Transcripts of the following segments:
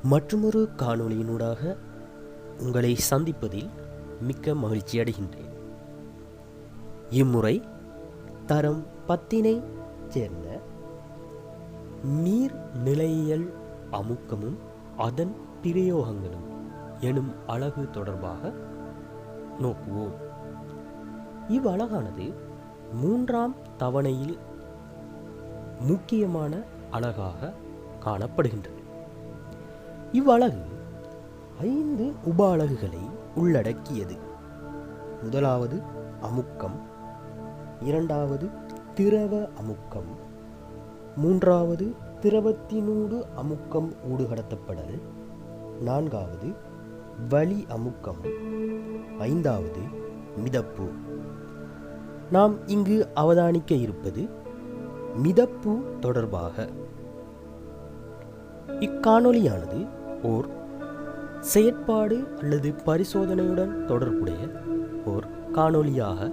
மற்றுமொரு காணொளியினூடாக உங்களை சந்திப்பதில் மிக்க மகிழ்ச்சி அடைகின்றேன். இம்முறை தரம் 10 சேர்ந்த நீர் நிலையியல் அமுக்கமும் அதன் பிரயோகங்களும் எனும் அலகு தொடர்பாக நோக்குவோம். இவ்வலகானது 3ஆம் தவணையில் முக்கியமான அலகாக காணப்படுகின்றது. இவ்வலகு 5 உப அலகுகளை உள்ளடக்கியது. முதலாவது அமுக்கம், இரண்டாவது திரவ அமுக்கம், மூன்றாவது திரவத்தினூடு அமுக்கம் ஊடுகடத்தப்படல், நான்காவது வளி அமுக்கம், ஐந்தாவது மிதப்பு. நாம் இங்கு அவதானிக்க இருப்பது மிதப்பு தொடர்பாக. இக்காணொளியானது ஓர் செயற்பாடு அல்லது பரிசோதனையுடன் தொடர்புடைய ஓர் காணொளியாக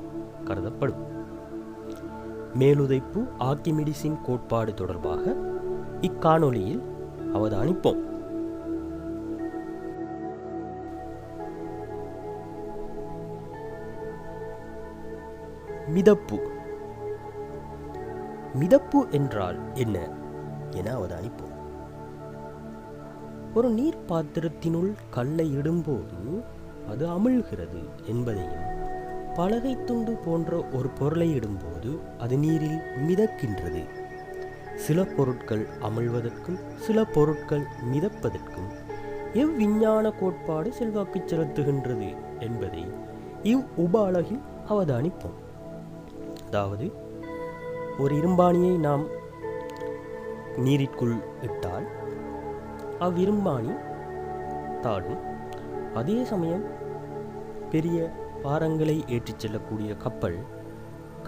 கருதப்படும். மேலுதைப்பு ஆர்க்கிமிடிஸின் கோட்பாடு தொடர்பாக இக்காணொளியில் அவதானிப்போம். மிதப்பு. மிதப்பு என்றால் என்ன என அவதானிப்போம். ஒரு நீர் பாத்திரத்தினுள் கல்லை இடும்போது அது அமிழ்கிறது என்பதையும், பலகை துண்டு போன்ற ஒரு பொருளை இடும்போது அது நீரில் மிதக்கின்றது, சில பொருட்கள் அமிழ்வதற்கும் சில பொருட்கள் மிதப்பதற்கும் எவ்விஞ்ஞான கோட்பாடு செல்வாக்கு செலுத்துகின்றது என்பதை இவ் உப அலகில் அவதானிப்போம். அதாவது, ஒரு இரும்பாணியை நாம் நீரிற்குள் இட்டால் அவ்விரும்பாணி தாடும். அதே சமயம் பெரிய பாரங்களை ஏற்றிச் செல்லக்கூடிய கப்பல்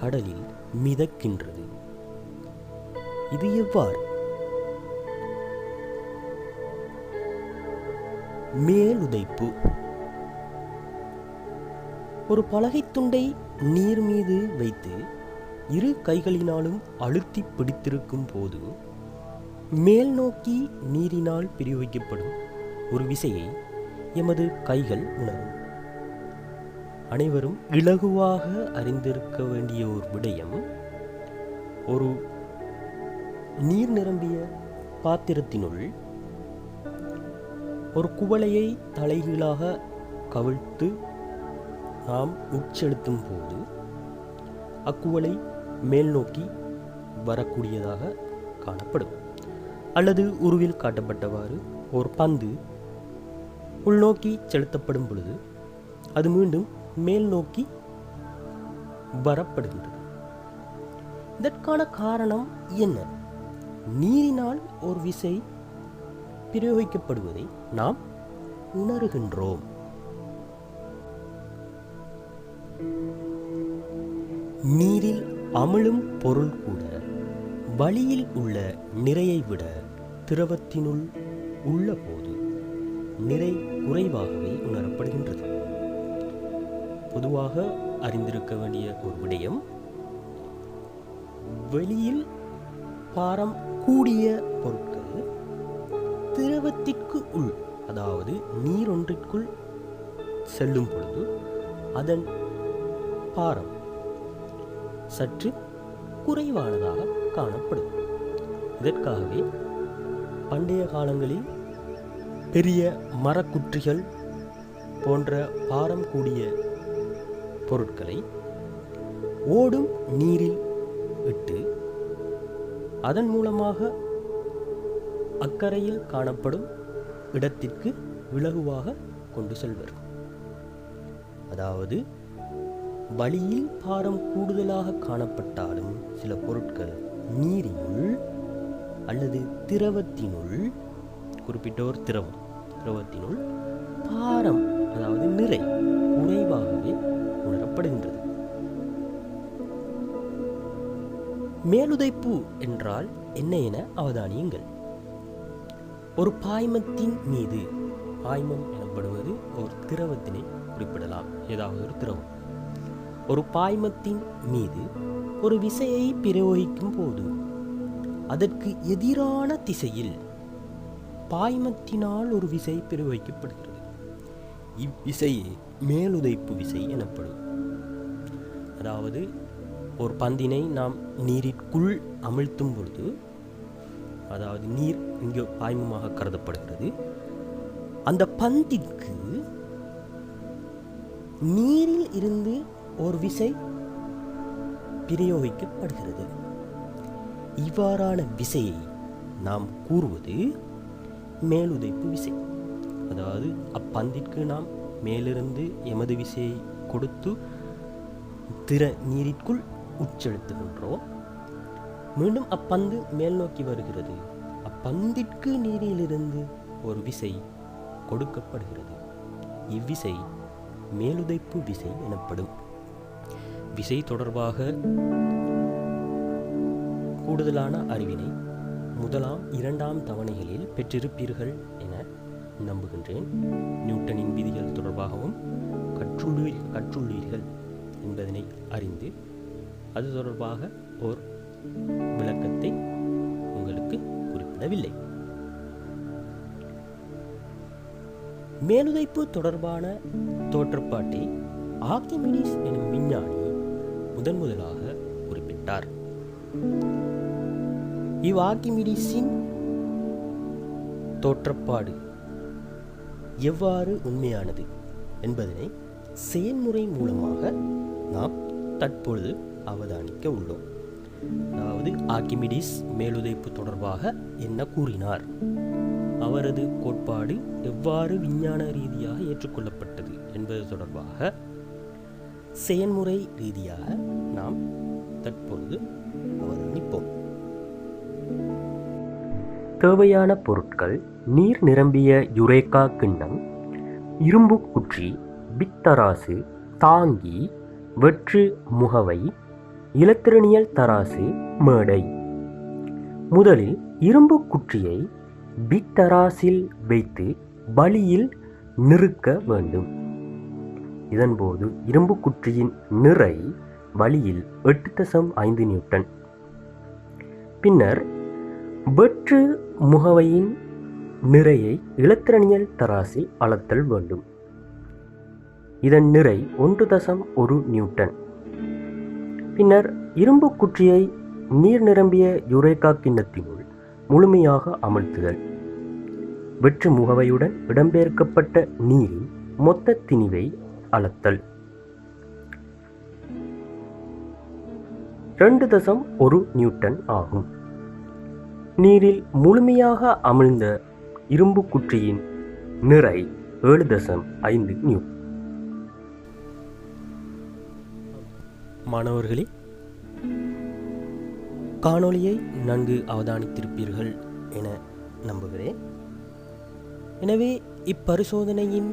கடலில் மிதக்கின்றது. இது எவ்வாறு? மேலுதைப்பு. ஒரு பலகை துண்டை நீர் மீது வைத்து இரு கைகளினாலும் அழுத்தி பிடித்திருக்கும் போது மேல் நோக்கி நீரினால் பிரயோகிக்கப்படும் ஒரு விசையை எமது கைகள் உணரும். அனைவரும் இலகுவாக அறிந்திருக்க வேண்டிய ஒரு விடயம், ஒரு நீர் நிரம்பிய பாத்திரத்தினுள் ஒரு குவளையை தலைகீழாக கவிழ்த்து நாம் உட்செலுத்தும் போது அக்குவளை மேல் நோக்கி வரக்கூடியதாக காணப்படும். அல்லது உருவில் காட்டப்பட்டவாறு ஒரு பந்து உள்நோக்கி செலுத்தப்படும் பொழுது அது மீண்டும் மேல் நோக்கி வரப்படுகின்றது. இதற்கான காரணம் என்ன? நீரினால் ஒரு விசை பிரயோகிக்கப்படுவதை நாம் உணர்கின்றோம். நீரில் அமிழும் பொருள் கூட வளியில் உள்ள நிறையை விட திரவத்தினுள் உள்ள போது நிறை குறைவாகவே உணரப்படுகின்றது. பொதுவாக அறிந்திருக்க வேண்டிய ஒரு விடயம், வெளியில் பாரம் கூடிய பொருட்கள் திரவத்திற்கு உள், அதாவது நீர் ஒன்றிற்குள் செல்லும் பொழுது அதன் பாரம் சற்று குறைவானதாக காணப்படும். இதற்காகவே பண்டைய காலங்களில் பெரிய மரக்குற்றிகள் போன்ற பாரம் கூடிய பொருட்களை ஓடும் நீரில் இட்டு அதன் மூலமாக அக்கறையில் காணப்படும் இடத்திற்கு இலகுவாக கொண்டு செல்வர். அதாவது, வளியில் பாரம் கூடுதலாக காணப்பட்டாலும் சில பொருட்கள் நீரினுள் அல்லது திரவத்தினுள், குறிப்பிட்ட ஒரு திரவத்தினுள் பாரம், அதாவது நிறை குறைவாகவே உணரப்படுகின்றது. மேலுதைப்பு என்றால் என்ன என அவதானியுங்கள். ஒரு பாய்மத்தின் மீது, பாய்மம் எனப்படுவது ஒரு திரவத்தினை குறிப்பிடலாம், ஏதாவது ஒரு திரவம். ஒரு பாய்மத்தின் மீது ஒரு விசையை பிரயோகிக்கும் போது அதற்கு எதிரான திசையில் பாய்மத்தினால் ஒரு விசை பிரயோகிக்கப்படுகிறது. இவ்விசையே மேலுதைப்பு விசை எனப்படும். அதாவது ஒரு பந்தினை நாம் நீரிற்குள் அமிழ்த்தும் பொழுது, அதாவது நீர் இங்கே பாய்மமாக கருதப்படுகிறது, அந்த பந்திற்கு நீரில் இருந்து ஒரு விசை பிரயோகிக்கப்படுகிறது. இவ்வாறான விசையை நாம் கூறுவது மேலுதைப்பு விசை. அதாவது அப்பந்திற்கு நாம் மேலிருந்து எமது விசையை கொடுத்து திற நீரிற்குள் உட்செலுத்துகின்றோம். மீண்டும் அப்பந்து மேல் நோக்கி வருகிறது. அப்பந்திற்கு நீரிலிருந்து ஒரு விசை கொடுக்கப்படுகிறது. இவ்விசை மேலுதைப்பு விசை எனப்படும். விசை தொடர்பாக கூடுதலான அறிவினை முதலாம் இரண்டாம் தவணைகளில் பெற்றிருப்பீர்கள் என நம்புகின்றேன். நியூட்டனின் விதிகள் தொடர்பாகவும் கற்றுள்ளீர்கள் என்பதனை அறிந்து அது தொடர்பாக ஓர் விளக்கத்தை உங்களுக்கு குறிப்பிடவில்லை. மேலுதைப்பு தொடர்பான தோற்றப்பாட்டை ஆர்க்கிமிடிஸ் எனும் விஞ்ஞானி முதலாக குறிப்பிட்டார். ஆர்க்கிமிடிஸின் தோற்றப்பாடு எவ்வாறு உண்மையானது என்பதனை செயல்முறை மூலமாக நாம் தற்பொழுது அவதானிக்க உள்ளோம். அதாவது ஆர்க்கிமிடிஸ் மேலுதைப்பு தொடர்பாக என்ன கூறினார், அவரது கோட்பாடு எவ்வாறு விஞ்ஞான ரீதியாக ஏற்றுக்கொள்ளப்பட்டது என்பது தொடர்பாக செயல்முறை ரீதியாக நாம் தற்பொழுது அவதானிப்போம். தேவையான பொருட்கள்: நீர் நிரம்பிய யுரேகா கிண்ணம், இரும்பு குற்றி, பித்தராசு, தாங்கி, வெற்று முகவை, இலத்திரனியல் தராசு, மேடை. முதலில் இரும்பு குற்றியை பித்தராசில் வைத்து வளியில் நிறுக்க வேண்டும். இதன்போது இரும்பு குற்றியின் நிறை வளியில் 8.5 நியூட்டன். பின்னர் வெற்று முகவையின் நிறையை இலத்திரனியல் தராசில் அளத்தல் வேண்டும். இதன் நிறை 1.1 நியூட்டன். பின்னர் இரும்பு குற்றியை நீர் நிரம்பிய யுரேகா கிண்ணத்தினுள் முழுமையாக அமர்த்துதல். வெற்று முகவையுடன் இடம்பெயர்க்கப்பட்ட நீரின் மொத்த திணிவை அளத்தல். 2.1 நியூட்டன் ஆகும். நீரில் முழுமையாக அமிழ்ந்த இரும்பு குற்றியின் நிறை 7.5 நியூட்டன். மாணவர்களே, காணொளியை நன்கு அவதானித்திருப்பீர்கள் என நம்புகிறேன். எனவே இப்பரிசோதனையின்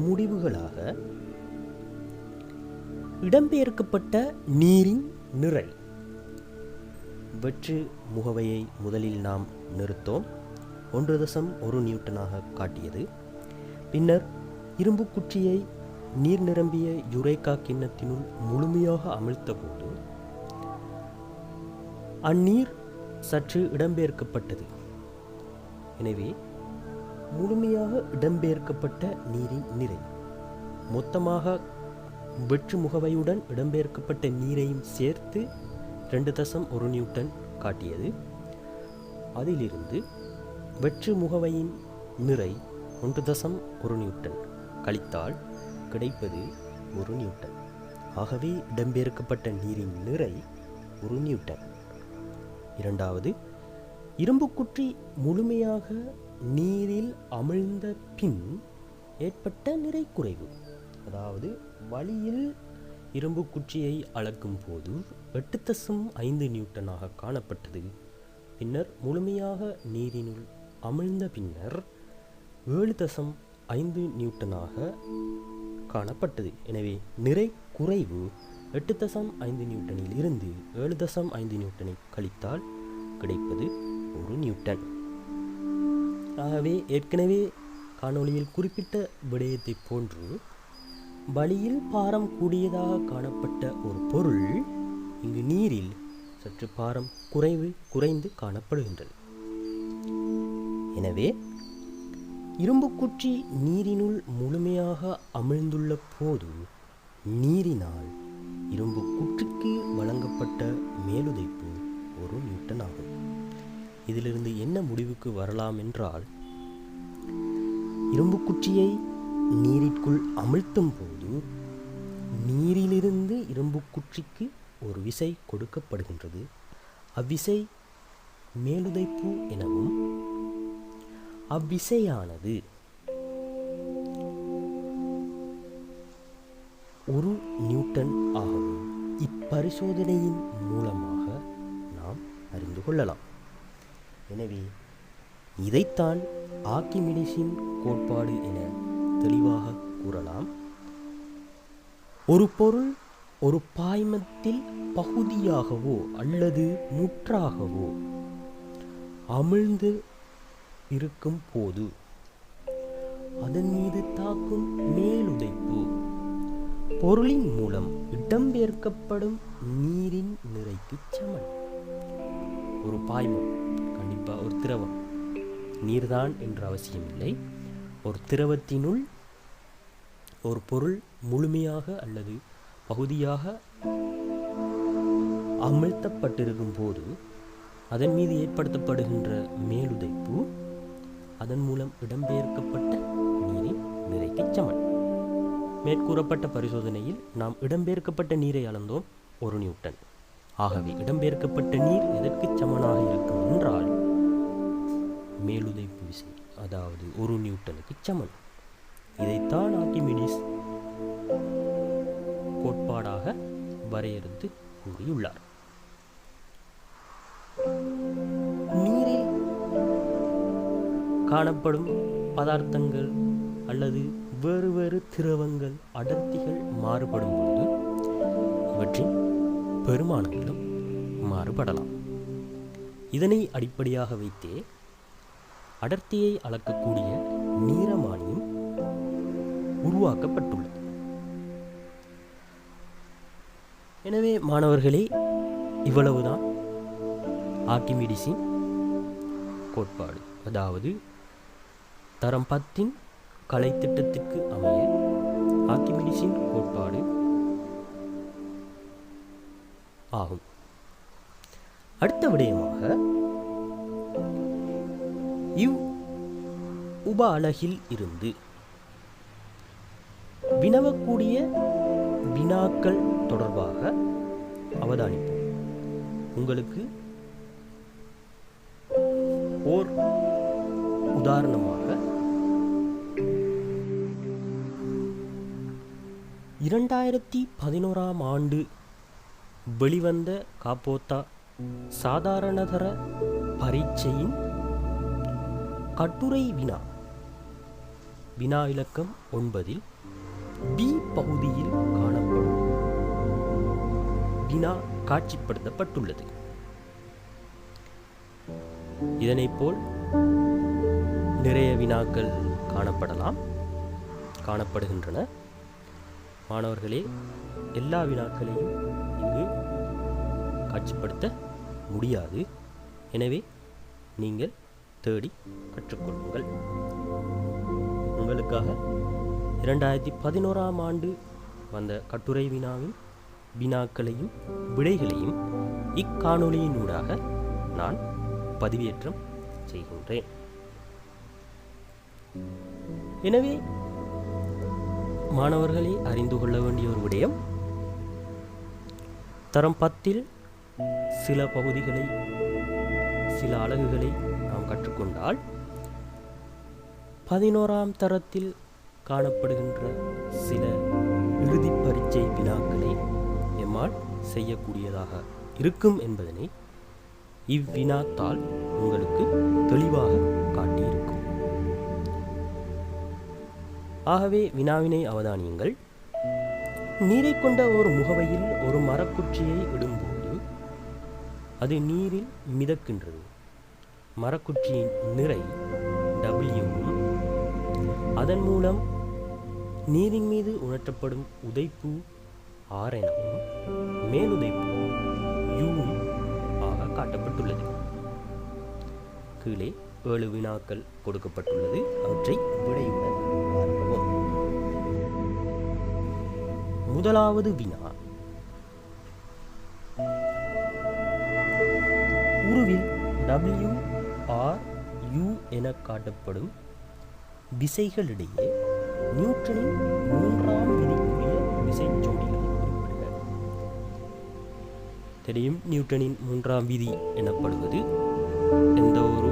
முடிவுகளாக இடம்பெயர்க்கப்பட்ட நீரின் நிறை, வெற்று முகவையை முதலில் நாம் நிறுத்தோம், 1.1 நியூட்டனாக காட்டியது. பின்னர் இரும்பு குற்றியை நீர் நிரம்பிய யுரேகா கிண்ணத்தினுள் முழுமையாக அமிழ்த்த போது அந்நீர் சற்று இடம்பெயர்க்கப்பட்டது. எனவே முழுமையாக இடம்பெயர்க்கப்பட்ட நீரின் நிறை மொத்தமாக வெற்று முகவையுடன் இடம்பெயர்க்கப்பட்ட நீரையும் சேர்த்து 2.1 நியூட்டன் காட்டியது. அதிலிருந்து வெற்று முகவையின் நிறை 1.1 நியூட்டன் கழித்தால் கிடைப்பது 1 நியூட்டன். ஆகவே இடம்பெயர்க்கப்பட்ட நீரின் நிறை 1 நியூட்டன். இரண்டாவது, இரும்பு குற்றி முழுமையாக நீரில் அமிழ்ந்த பின் ஏற்பட்ட நிறை குறைவு. அதாவது வளியில் இரும்பு குற்றியை அளக்கும் போது 8.5 நியூட்டனாக காணப்பட்டது. பின்னர் முழுமையாக நீரினுள் அமிழ்ந்த பின்னர் 7.5 நியூட்டனாக காணப்பட்டது. எனவே நிறை குறைவு 8.5 நியூட்டனில் இருந்து 7.5 நியூட்டனை கழித்தால் கிடைப்பது 1 நியூட்டன். ஆகவே ஏற்கனவே காணொளியில் குறிப்பிட்ட விடயத்தை போன்று வளியில் பாரம் கூடியதாக காணப்பட்ட ஒரு பொருள் இங்கு நீரில் சற்று பாரம் குறைந்து காணப்படுகின்றது. எனவே இரும்புக்குற்றி நீரினுள் முழுமையாக அமிழ்ந்துள்ள போது நீரினால் இரும்புக்குற்றிக்கு வழங்கப்பட்ட மேலுதைப்பு 1 நியூட்டன் ஆகும். இதிலிருந்து என்ன முடிவுக்கு வரலாம் என்றால், இரும்புக்குற்றியை நீரிற்குள் அமிழ்த்தும் போது நீரிலிருந்து இரும்புக்குற்றிக்கு ஒரு விசை கொடுக்கப்படுகின்றது. அவ்விசை மேலுதைப்பு எனவும் அவ்விசையானது 1 நியூட்டன் ஆகவும் இப்பரிசோதனையின் மூலமாக நாம் அறிந்து கொள்ளலாம். எனவே இதைத்தான் ஆர்க்கிமிடிஸின் கோட்பாடு என தெளிவாக கூறலாம். ஒரு பொருள் ஒரு பாய்மத்தில் பகுதியாகவோ அல்லது முற்றாகவோ அமிழ்ந்து இருக்கும் போது அதன் மீது தாக்கும் மேலுதைப்பு பொருளின் மூலம் இடம்பெயர்க்கப்படும் நீரின் நிறைக்கு சமன். ஒரு பாய்மம் கண்டிப்பாக ஒரு திரவம், நீர்தான் என்ற அவசியமில்லை. ஒரு திரவத்தினுள் ஒரு பொருள் முழுமையாக அல்லது பகுதியாக அமிழ்த்தப்பட்டிருக்கும் போது அதன் மீது ஏற்படுத்தப்படுகின்ற மேலுதைப்பு அதன் மூலம் இடம்பெயர்க்கப்பட்ட நீரின் நிறைக்கு சமன். மேற்கூறப்பட்ட பரிசோதனையில் நாம் இடம்பெயர்க்கப்பட்ட நீரை அளந்தோம் 1 நியூட்டன். ஆகவே இடம்பெயர்க்கப்பட்ட நீர் எதற்கு சமனாக இருக்கும் என்றால் மேலுதைப்பு விசை, அதாவது 1 நியூட்டனுக்கு சமன். இதைத்தான் ஆர்க்கிமிடிஸ் கோட்பாடாக வரையறுத்து கூறியுள்ளார். நீரில் காணப்படும் பதார்த்தங்கள் அல்லது வேறு வேறு திரவங்கள் அடர்த்திகள் மாறுபடும் பொழுது இவற்றின் பெருமானங்களும் மாறுபடலாம். இதனை அடிப்படையாக வைத்தே அடர்த்தியை அளக்கக்கூடிய நீரமானியும் உருவாக்கப்பட்டுள்ளது. எனவே மாணவர்களே, இவ்வளவுதான் ஆர்க்கிமிடிஸின் கோட்பாடு. அதாவது தரம் 10 கலை திட்டத்திற்கு அமைய ஆர்க்கிமிடிஸின் கோட்பாடு ஆகும். அடுத்த விடயமாக இவ் உப அலகில் இருந்து வினவக்கூடிய வினாக்கள் தொடர்பாக அவதானிப்போம். உங்களுக்கு ஓர் உதாரணமாக 2011ஆம் ஆண்டு வெளிவந்த காப்போத்தா சாதாரணதர பரீட்சையின் கட்டுரை வினா இலக்கம் 9 பி பகுதியில் காணப்படும் வினா காட்சிப்படுத்தப்பட்டுள்ளது. இதனைப் போல் நிறைய வினாக்கள் காணப்படுகின்றன. மாணவர்களே, எல்லா வினாக்களையும் இங்கு காட்சிப்படுத்த முடியாது. எனவே நீங்கள் தேடி கற்றுக்கொள்ளுங்கள். உங்களுக்காக 2011ஆம் ஆண்டு வந்த கட்டுரை வினாவின் வினாக்களையும் விடைகளையும் இக்காணொளியினூடாக நான் பதிவேற்றம் செய்கின்றேன். எனவே மாணவர்களே, அறிந்து கொள்ள வேண்டிய ஒரு விடயம், தரம் 10 சில பகுதிகளை, சில அலகுகளை நாம் கற்றுக்கொண்டால் 11ஆம் தரத்தில் காணப்படுகின்ற சில இறுதி பரீட்சை வினாக்களை எம்மால் செய்யக்கூடியதாக இருக்கும் என்பதனை இவ்வினாத்தால் உங்களுக்கு தெளிவாக காட்டியிருக்கும். ஆகவே வினாவினை அவதானியுங்கள். நீரை கொண்ட ஒரு முகவையில் ஒரு மரக்குற்றியை இடும்போது அது நீரில் மிதக்கின்றது. மரக்குற்றியின் நிறை W-வும் அதன் மூலம் நீரின் மீது உணர்த்தப்படும் உதைப்பு R எனவும் மேலுதைப்பு U ஆக காட்டப்பட்டுள்ளது. கீழே 7 வினாக்கள் கொடுக்கப்பட்டுள்ளது. அவற்றை விடையுடன் பார்க்கவும். முதலாவது வினா, உருவில் WRU என காட்டப்படும் விசைகளிடையே நியூட்டனின் 3ஆம் விதிக்குரிய விசை ஜோடிகளை குறிப்பிடுக. தெரியும், நியூட்டனின் 3ஆம் விதி எனப்படுவது எந்த ஒரு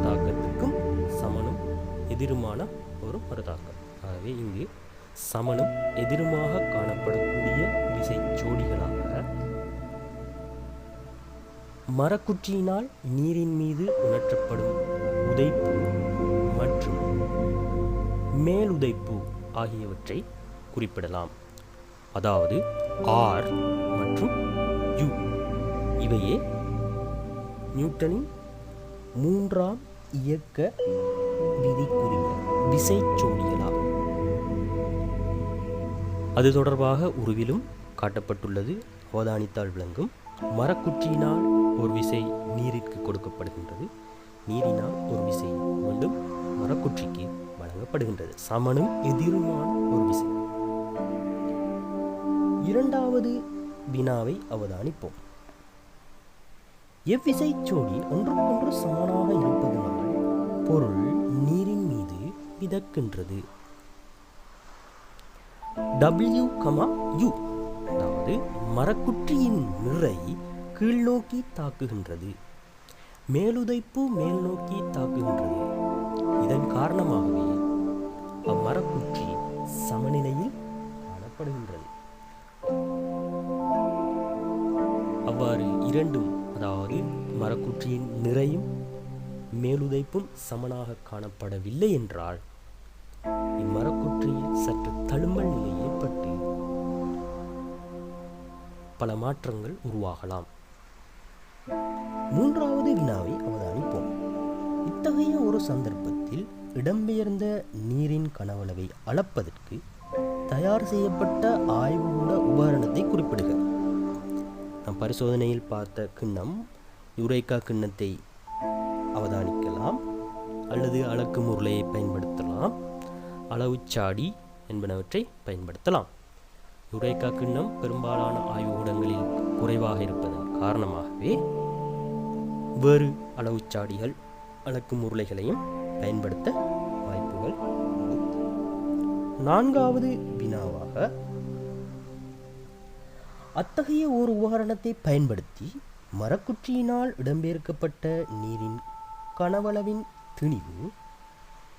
தாக்கத்துக்கும் சமனும் எதிருமான ஒரு மறுதாக்கம். ஆகவே இங்கு சமனும் எதிருமாக காணப்படக்கூடிய விசை ஜோடிகளாக மரக்குற்றியினால் நீரின் மீது உணர்த்தப்படும் உதைப்பு மற்றும் மேலுதைப்பு ஆகியவற்றை குறிப்பிடலாம். அதாவது R மற்றும் U இவையே நியூட்டனின் 3ஆம் இயக்க விதிக்குரிய விசை ஜோடிகளாகும். அது தொடர்பாக உருவிலும் காட்டப்பட்டுள்ளது. அவதானித்தால் விளங்கும். மரக்குற்றியினால் ஒரு விசை நீரிற்கு கொடுக்கப்படுகின்றது. நீரினால் ஒரு விசை மீண்டும் மரக்குற்றிக்கு வழங்கப்படுகின்றது. சமனும் எதிருமான ஒரு விசை. இரண்டாவது வினாவை அவதானிப்போம். எவ்விசை ஜோடி ஒன்றுக்கொன்று சமனாக இருப்பதனால் பொருள் நீரின் மீது மிதக்கின்றது. W, U, அதாவது மரக்குற்றியின் நிறை கீழ்நோக்கி தாக்குகின்றது, மேலுதைப்பு மேல் நோக்கி தாக்குகின்றது. இதன் காரணமாகவே அம்மரக்குற்றி சமநிலையில் காணப்படுகின்றது. அவ்வாறு இரண்டும், அதாவது மரக்குற்றியின் நிறையும் மேலுதைப்பும் சமனாக காணப்படவில்லை என்றால் இம்மரக்குற்றியில் சற்று தழும்பல் நிலை ஏற்பட்டு பல மாற்றங்கள் உருவாகலாம். மூன்றாவது வினாவை அவதானிப்போம். இத்தகைய ஒரு சந்தர்ப்பத்தில் இடம்பெயர்ந்த நீரின் கனவளவை அளப்பதற்கு தயார் செய்யப்பட்ட ஆய்வுகூட உபகரணத்தை குறிப்பிடுக. நாம் பரிசோதனையில் பார்த்த கிண்ணம், யுரேகா கிண்ணத்தை அவதானிக்கலாம், அல்லது அளக்கும் உருளையை பயன்படுத்தலாம், அளவுச்சாடி என்பனவற்றை பயன்படுத்தலாம். யுரேகா கிண்ணம் பெரும்பாலான ஆய்வுக்கூடங்களில் குறைவாக இருப்பதன் காரணமாகவே வேறு அளவுச்சாடிகள், அளக்கும் உருளைகளையும் பயன்படுத்த வாய்ப்புகள் உண்டு. நான்காவது வினாவாக, அத்தகைய ஒரு உபகரணத்தை பயன்படுத்தி மரக்குற்றியினால் இடம்பெயர்க்கப்பட்ட நீரின் கனவளவின் திணிவு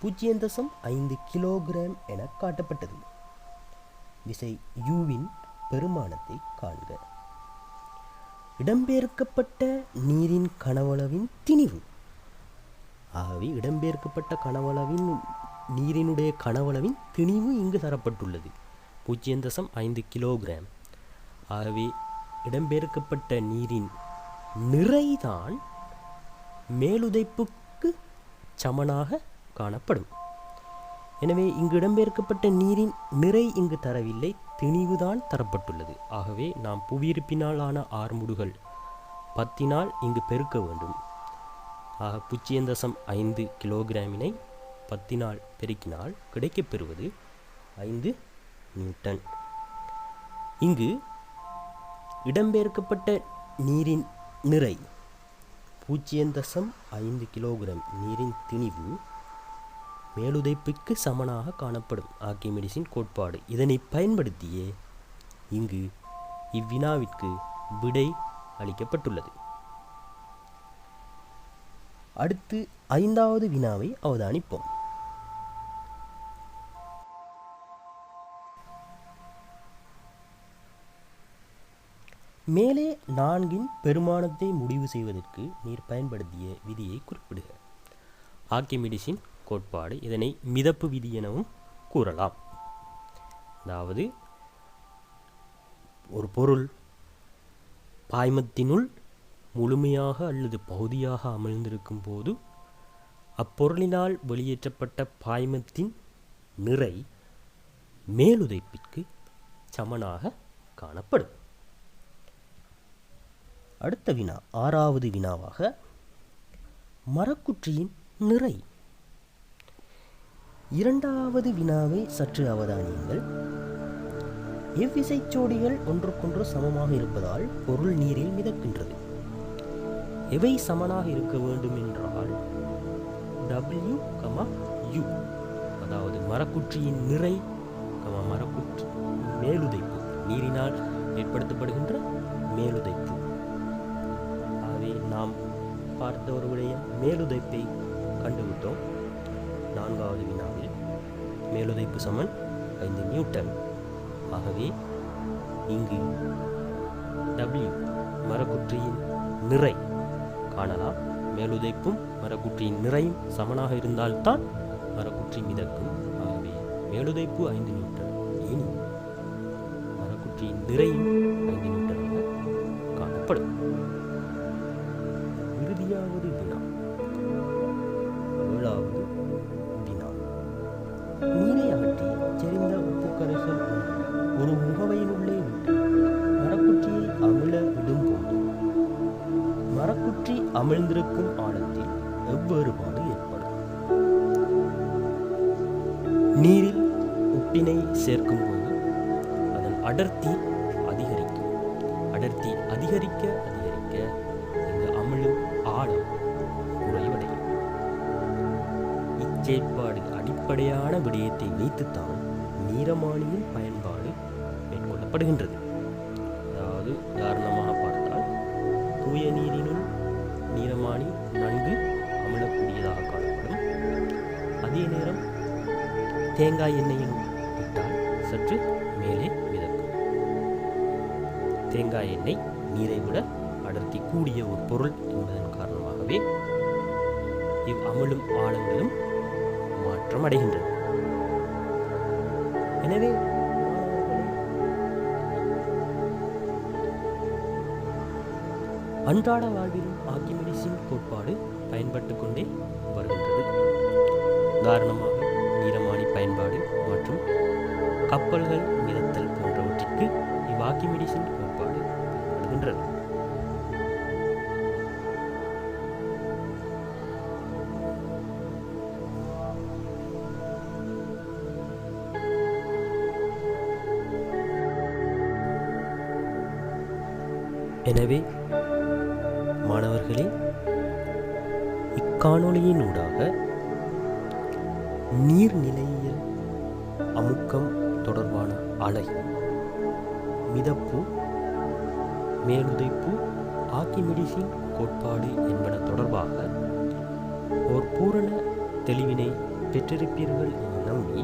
0.5 கிலோகிராம் என காட்டப்பட்டது. விசை யூவின் பெருமானத்தை காண்க. இடம்பெயர்க்கப்பட்ட நீரின் கனவளவின் திணிவு. ஆகவே இடம்பெயர்க்கப்பட்ட கனவளவின் நீரினுடைய கனவளவின் திணிவு இங்கு தரப்பட்டுள்ளது, 0.5 கிலோகிராம். ஆகவே இடம்பெயர்க்கப்பட்ட நீரின் நிறைதான் மேலுதைப்புக்கு சமனாக காணப்படும். எனவே இங்கு இடம்பெயர்க்கப்பட்ட நீரின் நிறை இங்கு தரவில்லை, திணிவுதான் தரப்பட்டுள்ளது. ஆகவே நாம் புவியிருப்பினால் ஆன ஆர்முடுகள் 10 இங்கு பெருக்க வேண்டும். ஆக 0.5 கிலோகிராமினை 10 பெருக்கினால் கிடைக்கப்பெறுவது 5 நியூட்டன். இங்கு இடம்பெயர்க்கப்பட்ட நீரின் நிறை 0.5 கிலோகிராம், நீரின் திணிவு மேலுதைப்புக்கு சமனாக காணப்படும். ஆர்க்கிமெடிஸின் கோட்பாடு. இதனை பயன்படுத்தியே இங்கு இவ்வினாவிற்கு விடை அளிக்கப்பட்டுள்ளது. அடுத்து 5வது வினாவை அவதானிப்போம். மேலே 4 பெருமானத்தை முடிவு செய்வதற்கு நீர் பயன்படுத்திய விதியை குறிப்பிடுக. ஆர்க்கிமெடிஸின் கோட்பாடு. இதனை மிதப்பு விதி எனவும் கூறலாம். அதாவது ஒரு பொருள் பாய்மத்தினுள் முழுமையாக அல்லது பகுதியாக அமிழ்ந்திருக்கும் போது அப்பொருளினால் வெளியேற்றப்பட்ட பாய்மத்தின் நிறை மேலுதைப்பிற்கு சமனாக காணப்படும். அடுத்த வினா, 6வது வினாவாக, மரக்குற்றியின் நிறை. இரண்டாவது வினாவை சற்று அவதானியுங்கள். எவ்விசைச்சோடிகள் ஒன்றுக்கொன்று சமமாக இருப்பதால் பொருள் நீரில் மிதக்கின்றது? எவை சமனாக இருக்க வேண்டும் என்றால் W, U, அதாவது மரக்குற்றியின் நிறை, மரக்குற்றி மேலுதைப்பு, நீரினால் ஏற்படுத்தப்படுகின்ற மேலுதைப்பு. ஆகவே நாம் பார்த்த ஒரு விடயம் மேலுதைப்பை கண்டுவிட்டோம். நான்காவது வினாவில் மேலுதைப்பு சமன் 5 நியூட்டன். ஆகவே இங்கு W மரக்குற்றியின் நிறை காணலாம். மேலுதைப்பும் மரக்குற்றியின் நிறையும் சமனாக இருந்தால்தான் மரக்குற்றி மிதக்கும். ஆகவே மேலுதைப்பு 5 நியூட்டன், இனி மரக்குற்றியின் நிறையும் 5 நியூட்டனாக காணப்படும். இறுதியாவது வினா, 7வது வினா. நீரை அகற்றி செறிந்த உப்பு கரைசல் ஒரு முகவையினுள்ளே விட்டு மரக்குற்றியை அமிழ விடும் போது மரக்குற்றி அமிழ்ந்திருக்கும் ஆழத்தில் எவ்வேறுபாடு ஏற்படும்? நீரில் உப்பினை சேர்க்கும் போது அதன் அடர்த்தி அதிகரிக்கும். அடர்த்தி அதிகரிக்க அதிகரிக்க இங்கு அமிழும் ஆழம் குறைவடையும். இச்செயற்பாடு அடிப்படையான விடயத்தை வைத்துத்தான் நீரமானியின் பயன்பாடு மேற்கொள்ளப்படுகின்றது. அதாவது உதாரணமாக பார்த்தால், தூய நீரினுள் நீரமானி நன்கு அமிழக்கூடியதாக காணப்படும். அதே நேரம் தேங்காய் எண்ணெயின் விட்டால் சற்று மேலே மிதக்கும். தேங்காய் எண்ணெய் நீரை விட அடர்த்தி கூடிய ஒரு பொருள் என்பதன் காரணமாகவே இவ் அமிழும் ஆழங்களும் மாற்றம் அடைகின்றன. எனவே அன்றாட வாழ்விலும் ஆர்க்கிமிடிஸின் கோட்பாடு பயன்பட்டு கொண்டே வருகின்றது. உதாரணமாக நீரமானி பயன்பாடு மற்றும் கப்பல்கள் மிதத்தல் போன்றவற்றிற்கு ஆர்க்கிமிடிஸின் கோட்பாடு பயன்படுகின்றது. எனவே மாணவர்களே, இக்காணொளியினூடாக நீர்நிலையியல் அமுக்கம் தொடர்பான அலை, மிதப்பு, மேலுதைப்பு, ஆர்க்கிமிடிஸின் கோட்பாடு என்பன தொடர்பாக ஒரு பூரண தெளிவினை பெற்றிருப்பீர்கள் என நம்பி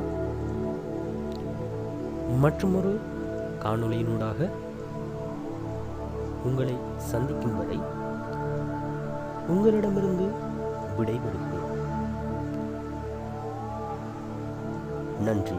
மற்றுமொரு காணொளியினூடாக உங்களை சந்திக்கும் வரை உங்களிடமிருந்து விடைபெறுகிறேன். நன்றி.